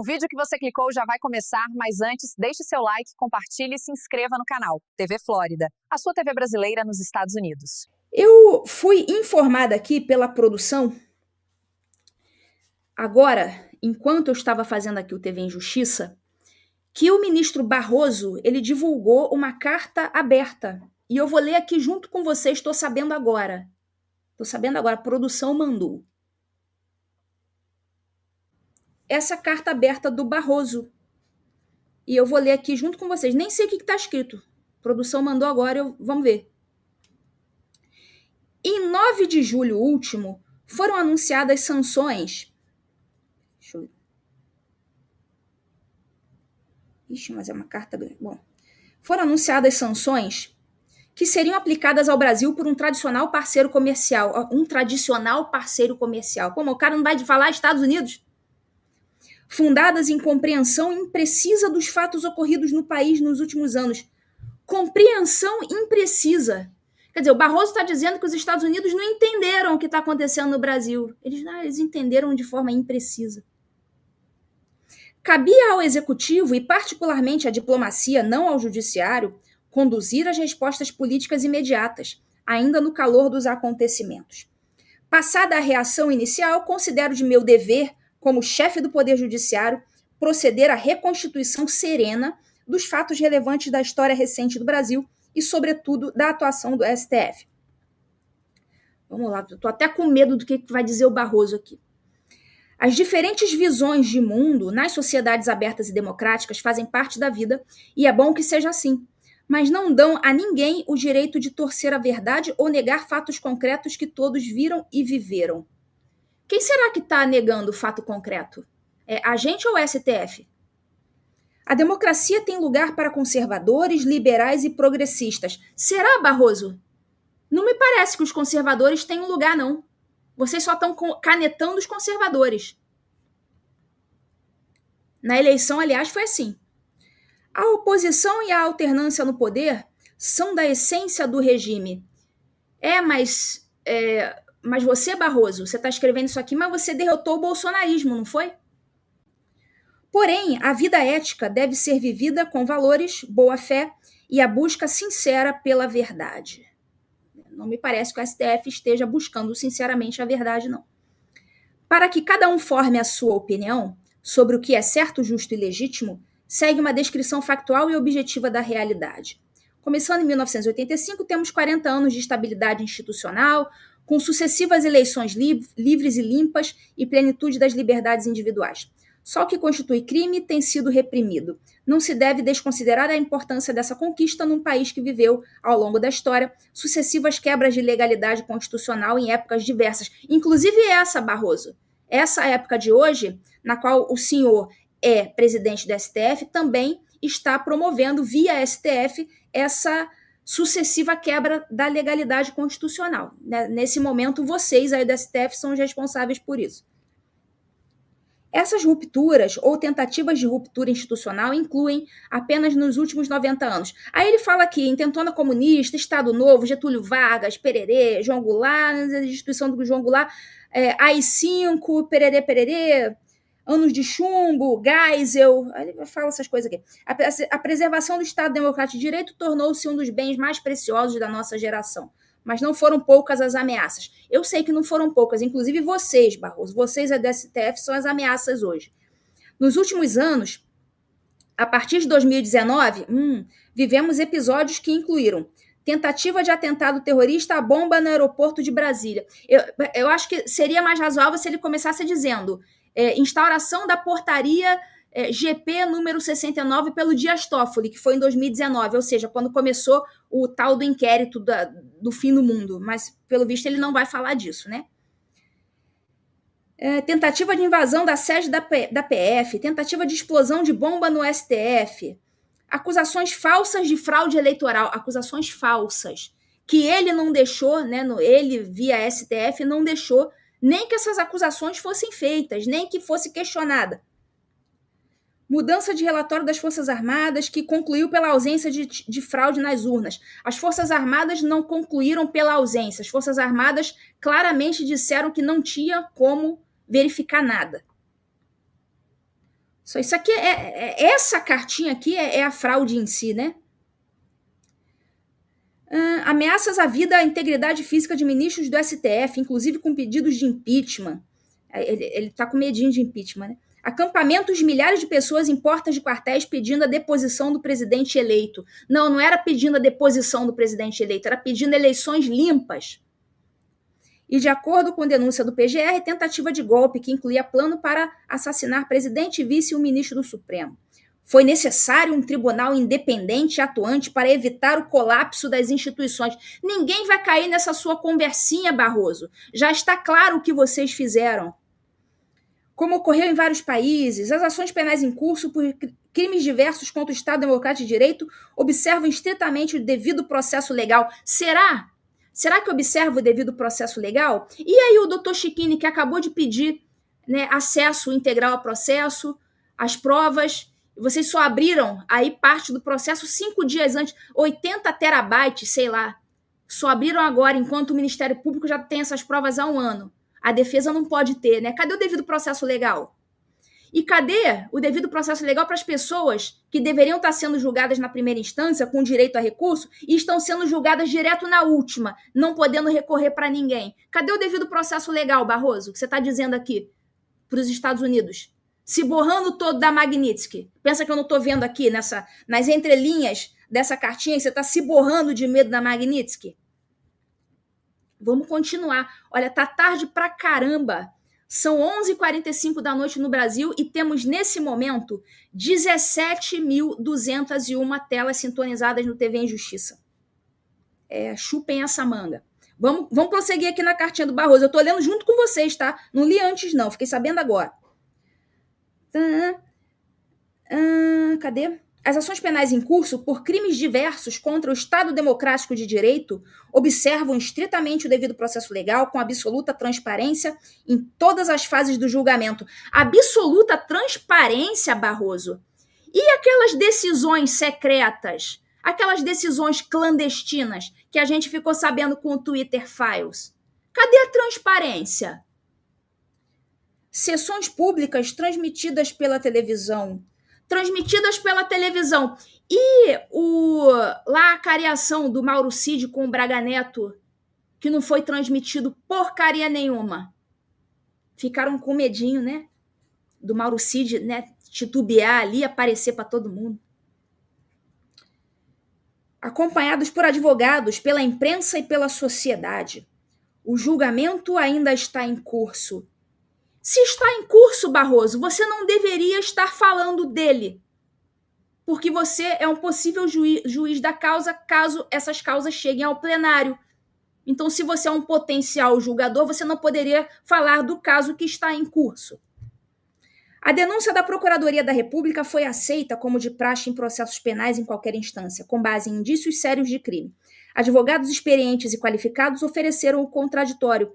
O vídeo que você clicou já vai começar, mas antes, deixe seu like, compartilhe e se inscreva no canal TV Flórida, a sua TV brasileira nos Estados Unidos. Eu fui informada aqui pela produção, agora, enquanto eu estava fazendo aqui o TV Injustiça, que o ministro Barroso, ele divulgou uma carta aberta. E eu vou ler aqui junto com vocês, estou sabendo agora. A produção mandou. Essa carta aberta do Barroso. E eu vou ler aqui junto com vocês. Nem sei o que está escrito. A produção mandou agora, vamos ver. Em 9 de julho último, foram anunciadas sanções. Deixa eu ver. Ixi, mas é uma carta grande. Bom, foram anunciadas sanções que seriam aplicadas ao Brasil por um tradicional parceiro comercial. Como o cara não vai falar Estados Unidos? Fundadas em compreensão imprecisa dos fatos ocorridos no país nos últimos anos. Compreensão imprecisa. Quer dizer, o Barroso está dizendo que os Estados Unidos não entenderam o que está acontecendo no Brasil. Eles entenderam de forma imprecisa. Cabia ao Executivo, e particularmente à diplomacia, não ao Judiciário, conduzir as respostas políticas imediatas, ainda no calor dos acontecimentos. Passada a reação inicial, considero de meu dever, como chefe do Poder Judiciário, proceder à reconstituição serena dos fatos relevantes da história recente do Brasil e, sobretudo, da atuação do STF. Vamos lá, estou até com medo do que vai dizer o Barroso aqui. As diferentes visões de mundo nas sociedades abertas e democráticas fazem parte da vida e é bom que seja assim, mas não dão a ninguém o direito de torcer a verdade ou negar fatos concretos que todos viram e viveram. Quem será que está negando o fato concreto? É a gente ou o STF? A democracia tem lugar para conservadores, liberais e progressistas. Será, Barroso? Não me parece que os conservadores têm um lugar, não. Vocês só estão canetando os conservadores. Na eleição, aliás, foi assim. A oposição e a alternância no poder são da essência do regime. Mas você, Barroso, você está escrevendo isso aqui, mas você derrotou o bolsonarismo, não foi? Porém, a vida ética deve ser vivida com valores, boa-fé e a busca sincera pela verdade. Não me parece que o STF esteja buscando sinceramente a verdade, não. Para que cada um forme a sua opinião sobre o que é certo, justo e legítimo, segue uma descrição factual e objetiva da realidade. Começando em 1985, temos 40 anos de estabilidade institucional, com sucessivas eleições livres e limpas e plenitude das liberdades individuais. Só o que constitui crime tem sido reprimido. Não se deve desconsiderar a importância dessa conquista num país que viveu, ao longo da história, sucessivas quebras de legalidade constitucional em épocas diversas. Inclusive essa, Barroso. Essa época de hoje, na qual o senhor é presidente do STF, também está promovendo, via STF, essa sucessiva quebra da legalidade constitucional. Nesse momento, vocês aí do STF são os responsáveis por isso. Essas rupturas ou tentativas de ruptura institucional incluem apenas nos últimos 90 anos. Aí ele fala aqui, intentona comunista, Estado Novo, Getúlio Vargas, Pererê, João Goulart, a instituição do João Goulart, AI-5, Pererê, anos de chumbo, Geisel, aí ele fala essas coisas aqui. A preservação do Estado Democrático de Direito tornou-se um dos bens mais preciosos da nossa geração. Mas não foram poucas as ameaças. Eu sei que não foram poucas, inclusive vocês, Barroso, vocês do STF são as ameaças hoje. Nos últimos anos, a partir de 2019, vivemos episódios que incluíram tentativa de atentado terrorista à bomba no aeroporto de Brasília. Eu acho que seria mais razoável se ele começasse dizendo instauração da portaria GP número 69 pelo Dias Toffoli, que foi em 2019, ou seja, quando começou o tal do inquérito do fim do mundo, mas pelo visto ele não vai falar disso, né? Tentativa de invasão da sede da PF, tentativa de explosão de bomba no STF, acusações falsas de fraude eleitoral, acusações falsas, que ele não deixou, né, ele via STF não deixou nem que essas acusações fossem feitas, nem que fosse questionada. Mudança de relatório das Forças Armadas, que concluiu pela ausência de fraude nas urnas. As Forças Armadas não concluíram pela ausência. As Forças Armadas claramente disseram que não tinha como verificar nada. Isso aqui essa cartinha aqui é a fraude em si, né? Ameaças à vida e à integridade física de ministros do STF, inclusive com pedidos de impeachment. Ele está com medinho de impeachment, né? Acampamentos de milhares de pessoas em portas de quartéis pedindo a deposição do presidente eleito. Não era pedindo a deposição do presidente eleito, era pedindo eleições limpas. E de acordo com denúncia do PGR, tentativa de golpe que incluía plano para assassinar presidente, vice e um ministro do Supremo. Foi necessário um tribunal independente e atuante para evitar o colapso das instituições. Ninguém vai cair nessa sua conversinha, Barroso. Já está claro o que vocês fizeram. Como ocorreu em vários países, as ações penais em curso por crimes diversos contra o Estado Democrático de Direito observam estritamente o devido processo legal. Será? Será que observa o devido processo legal? E aí o doutor Chiquini, que acabou de pedir, né, acesso integral ao processo, as provas, vocês só abriram aí parte do processo 5 dias antes, 80 terabytes, sei lá, só abriram agora, enquanto o Ministério Público já tem essas provas há um ano. A defesa não pode ter, né? Cadê o devido processo legal? E cadê o devido processo legal para as pessoas que deveriam estar sendo julgadas na primeira instância, com direito a recurso, e estão sendo julgadas direto na última, não podendo recorrer para ninguém? Cadê o devido processo legal, Barroso, que você está dizendo aqui para os Estados Unidos? Se borrando todo da Magnitsky. Pensa que eu não estou vendo aqui nas entrelinhas dessa cartinha que você está se borrando de medo da Magnitsky? Vamos continuar. Olha, tá tarde pra caramba. São 11h45 da noite no Brasil e temos, nesse momento, 17.201 telas sintonizadas no TV em Justiça. Chupem essa manga. Vamos prosseguir aqui na cartinha do Barroso. Eu tô lendo junto com vocês, tá? Não li antes, não. Fiquei sabendo agora. Cadê? As ações penais em curso por crimes diversos contra o Estado Democrático de Direito observam estritamente o devido processo legal com absoluta transparência em todas as fases do julgamento. Absoluta transparência, Barroso? E aquelas decisões secretas, aquelas decisões clandestinas que a gente ficou sabendo com o Twitter Files? Cadê a transparência? Sessões públicas transmitidas pela televisão. E lá a cariação do Mauro Cid com o Braga Neto, que não foi transmitido porcaria nenhuma. Ficaram com medinho, né? Do Mauro Cid, né? Titubear ali, aparecer para todo mundo. Acompanhados por advogados, pela imprensa e pela sociedade. O julgamento ainda está em curso. Se está em curso, Barroso, você não deveria estar falando dele, porque você é um possível juiz da causa, caso essas causas cheguem ao plenário. Então, se você é um potencial julgador, você não poderia falar do caso que está em curso. A denúncia da Procuradoria da República foi aceita como de praxe em processos penais em qualquer instância, com base em indícios sérios de crime. Advogados experientes e qualificados ofereceram o contraditório.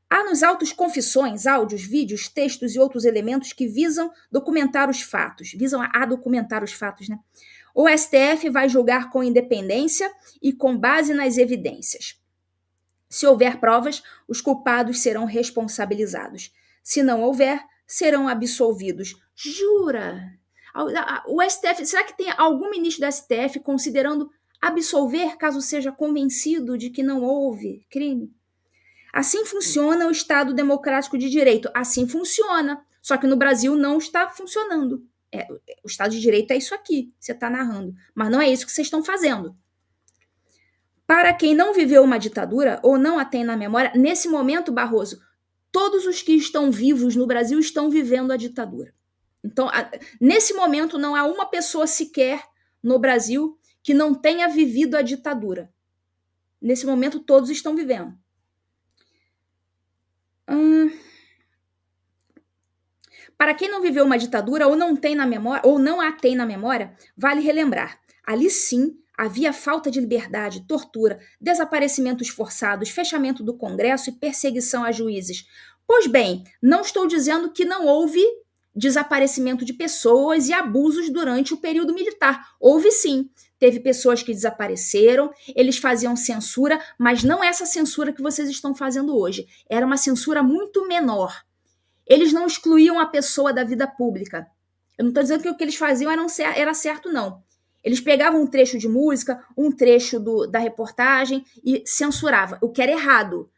Há nos autos confissões, áudios, vídeos, textos e outros elementos que visam documentar os fatos. Visam a documentar os fatos, né? O STF vai julgar com independência e com base nas evidências. Se houver provas, os culpados serão responsabilizados. Se não houver, serão absolvidos. Jura? O STF, será que tem algum ministro do STF considerando absolver caso seja convencido de que não houve crime? Assim funciona o Estado Democrático de Direito. Assim funciona. Só que no Brasil não está funcionando. O Estado de Direito é isso aqui, você está narrando. Mas não é isso que vocês estão fazendo. Para quem não viveu uma ditadura ou não a tem na memória, nesse momento, Barroso, todos os que estão vivos no Brasil estão vivendo a ditadura. Então, nesse momento, não há uma pessoa sequer no Brasil que não tenha vivido a ditadura. Nesse momento, todos estão vivendo. Para quem não viveu uma ditadura ou não a tem na memória, vale relembrar. Ali sim havia falta de liberdade, tortura, desaparecimentos forçados, fechamento do Congresso e perseguição a juízes. Pois bem, não estou dizendo que não houve desaparecimento de pessoas e abusos durante o período militar. Houve sim. Teve pessoas que desapareceram, eles faziam censura, mas não essa censura que vocês estão fazendo hoje. Era uma censura muito menor. Eles não excluíam a pessoa da vida pública. Eu não estou dizendo que o que eles faziam era certo, não. Eles pegavam um trecho de música, um trecho da reportagem e censuravam, o que era errado.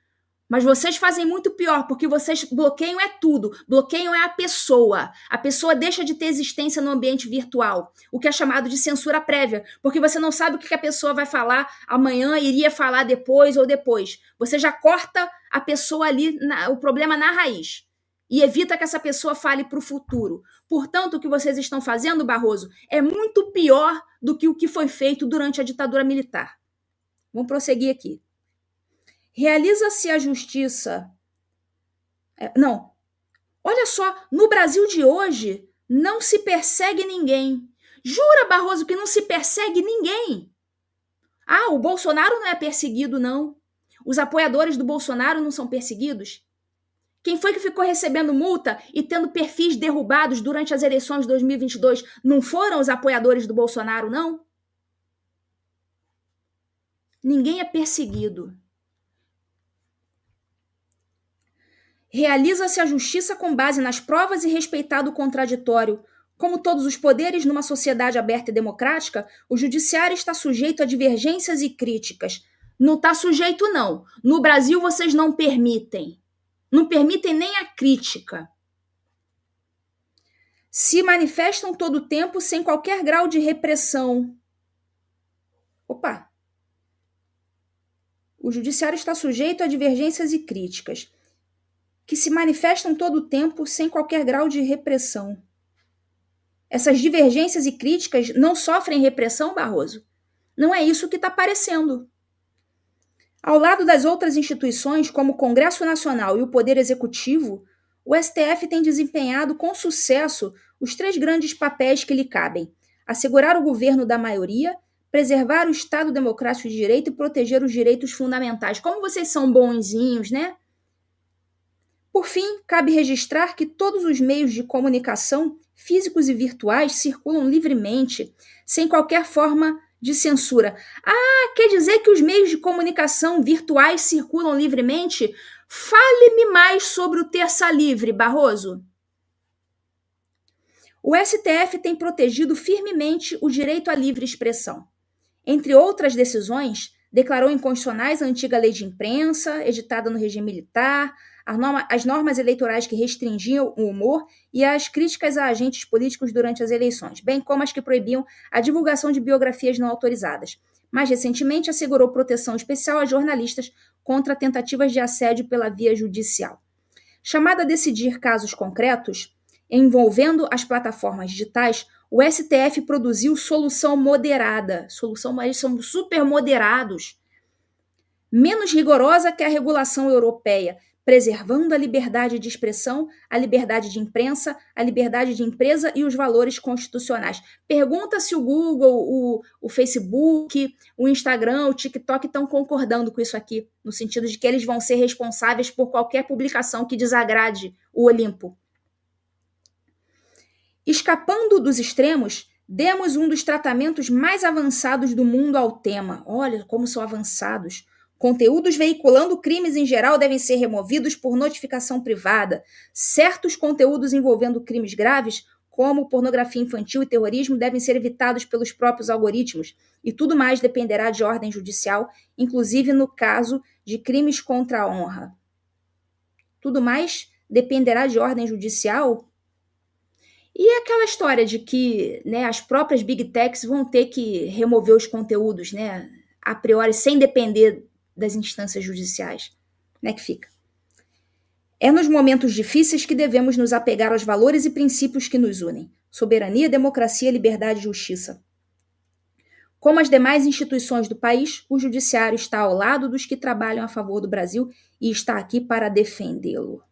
Mas vocês fazem muito pior, porque vocês bloqueiam é tudo. Bloqueiam é a pessoa. A pessoa deixa de ter existência no ambiente virtual, o que é chamado de censura prévia, porque você não sabe o que a pessoa vai falar amanhã, iria falar depois ou depois. Você já corta a pessoa ali, o problema na raiz, e evita que essa pessoa fale para o futuro. Portanto, o que vocês estão fazendo, Barroso, é muito pior do que o que foi feito durante a ditadura militar. Vamos prosseguir aqui. Realiza-se a justiça... Não. Olha só, no Brasil de hoje, não se persegue ninguém. Jura, Barroso, que não se persegue ninguém? Ah, o Bolsonaro não é perseguido, não. Os apoiadores do Bolsonaro não são perseguidos? Quem foi que ficou recebendo multa e tendo perfis derrubados durante as eleições de 2022? Não foram os apoiadores do Bolsonaro, não? Ninguém é perseguido. Realiza-se a justiça com base nas provas e respeitado o contraditório. Como todos os poderes numa sociedade aberta e democrática, o judiciário está sujeito a divergências e críticas. Não está sujeito, não. No Brasil, vocês não permitem. Não permitem nem a crítica. Se manifestam todo o tempo sem qualquer grau de repressão. Opa! O judiciário está sujeito a divergências e críticas, que se manifestam todo o tempo sem qualquer grau de repressão. Essas divergências e críticas não sofrem repressão, Barroso? Não é isso que está aparecendo. Ao lado das outras instituições, como o Congresso Nacional e o Poder Executivo, o STF tem desempenhado com sucesso os 3 grandes papéis que lhe cabem: assegurar o governo da maioria, preservar o Estado Democrático de Direito e proteger os direitos fundamentais. Como vocês são bonzinhos, né? Por fim, cabe registrar que todos os meios de comunicação, físicos e virtuais, circulam livremente, sem qualquer forma de censura. Ah, quer dizer que os meios de comunicação virtuais circulam livremente? Fale-me mais sobre o Terça Livre, Barroso. O STF tem protegido firmemente o direito à livre expressão. Entre outras decisões, declarou inconstitucionais a antiga lei de imprensa, editada no regime militar, as normas eleitorais que restringiam o humor e as críticas a agentes políticos durante as eleições, bem como as que proibiam a divulgação de biografias não autorizadas. Mais recentemente, assegurou proteção especial a jornalistas contra tentativas de assédio pela via judicial. Chamada a decidir casos concretos, envolvendo as plataformas digitais, o STF produziu solução moderada. Eles são super moderados. Menos rigorosa que a regulação europeia, preservando a liberdade de expressão, a liberdade de imprensa, a liberdade de empresa e os valores constitucionais. Pergunta se o Google, o Facebook, o Instagram, o TikTok estão concordando com isso aqui, no sentido de que eles vão ser responsáveis por qualquer publicação que desagrade o Olimpo. Escapando dos extremos, demos um dos tratamentos mais avançados do mundo ao tema. Olha como são avançados. Conteúdos veiculando crimes em geral devem ser removidos por notificação privada. Certos conteúdos envolvendo crimes graves, como pornografia infantil e terrorismo, devem ser evitados pelos próprios algoritmos. E tudo mais dependerá de ordem judicial, inclusive no caso de crimes contra a honra. Tudo mais dependerá de ordem judicial? E aquela história de que, né, as próprias Big Techs vão ter que remover os conteúdos, né, a priori, sem depender das instâncias judiciais. Como é que fica? É nos momentos difíceis que devemos nos apegar aos valores e princípios que nos unem: soberania, democracia, liberdade e justiça. Como as demais instituições do país, o judiciário está ao lado dos que trabalham a favor do Brasil e está aqui para defendê-lo.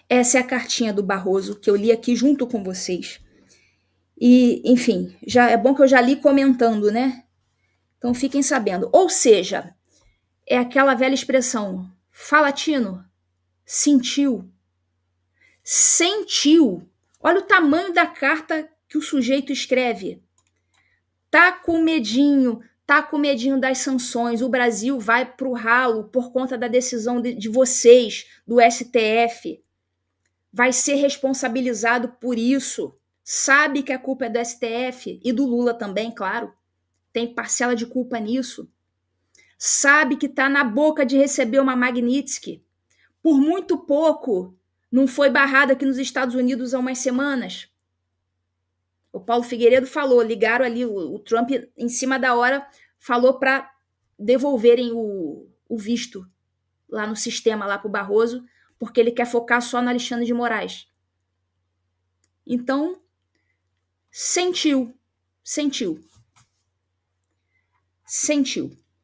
Essa é a cartinha do Barroso que eu li aqui junto com vocês. E, enfim, já é bom que eu já li comentando, né? Então fiquem sabendo. Ou seja, é aquela velha expressão: fala, Tino, sentiu. Sentiu. Olha o tamanho da carta que o sujeito escreve. Tá com medinho das sanções. O Brasil vai pro ralo por conta da decisão de vocês, do STF. vai ser responsabilizado por isso. Sabe que a culpa é do STF e do Lula também, claro. Tem parcela de culpa nisso. Sabe que está na boca de receber uma Magnitsky. Por muito pouco, não foi barrado aqui nos Estados Unidos há umas semanas. O Paulo Figueiredo falou, ligaram ali, o Trump, em cima da hora, falou para devolverem o visto lá no sistema, lá para o Barroso, porque ele quer focar só no Alexandre de Moraes. Então, sentiu.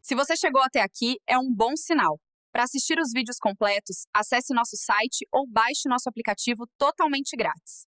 Se você chegou até aqui, é um bom sinal. Para assistir os vídeos completos, acesse nosso site ou baixe nosso aplicativo totalmente grátis.